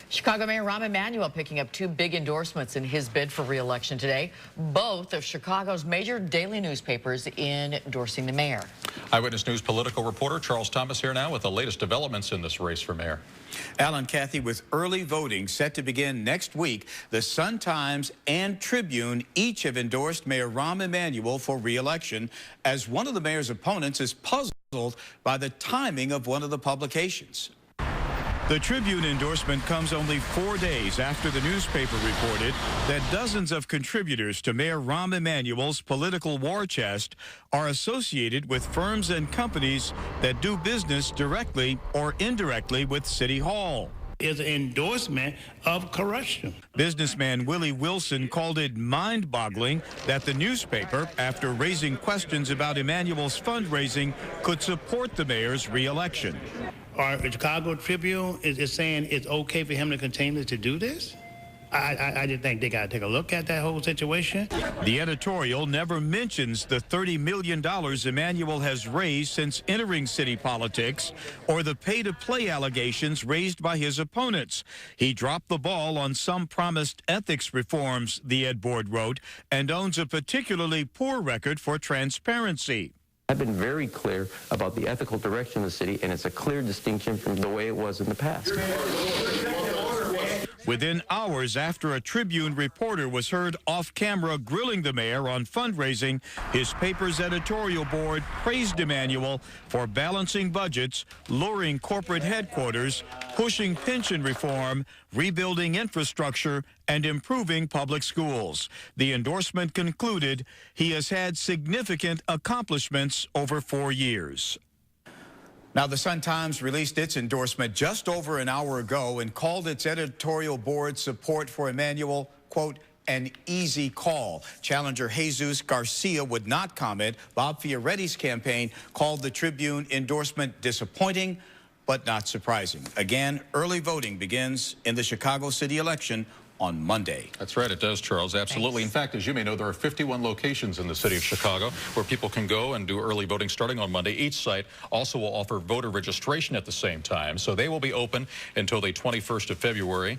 Chicago Mayor Rahm Emanuel picking up two big endorsements in his bid for re-election today. Both of Chicago's major daily newspapers endorsing the mayor. Eyewitness News political reporter Charles Thomas here now with the latest developments in this race for mayor. Alan, Kathy, with early voting set to begin next week, the Sun-Times and Tribune each have endorsed Mayor Rahm Emanuel for re-election, as one of the mayor's opponents is puzzled by the timing of one of the publications. The Tribune endorsement comes only 4 days after the newspaper reported that dozens of contributors to Mayor Rahm Emanuel's political war chest are associated with firms and companies that do business directly or indirectly with City Hall. Is an endorsement of corruption. Businessman Willie Wilson called it mind-boggling that the newspaper, after raising questions about Emanuel's fundraising, could support the mayor's re-election. Our Chicago Tribune is saying it's okay for him to continue to do this? I just think they got to take a look at that whole situation. The editorial never mentions the $30 million Emanuel has raised since entering city politics or the pay-to-play allegations raised by his opponents. He dropped the ball on some promised ethics reforms, the Ed Board wrote, and owns a particularly poor record for transparency. I've been very clear about the ethical direction of the city, and it's a clear distinction from the way it was in the past. Within hours after a Tribune reporter was heard off-camera grilling the mayor on fundraising, his paper's editorial board praised Emanuel for balancing budgets, luring corporate headquarters, pushing pension reform, rebuilding infrastructure, and improving public schools. The endorsement concluded he has had significant accomplishments over 4 years. Now, the Sun-Times released its endorsement just over an hour ago and called its editorial board support for Emanuel, quote, an easy call. Challenger Jesus Garcia would not comment. Bob Fioretti's campaign called the Tribune endorsement disappointing, but not surprising. Again, early voting begins in the Chicago city election on Monday. That's right, it does, Charles, absolutely. Thanks. In fact, as you may know, there are 51 locations in the city of Chicago where people can go and do early voting starting on Monday. Each site also will offer voter registration at the same time, so they will be open until the 21st of February.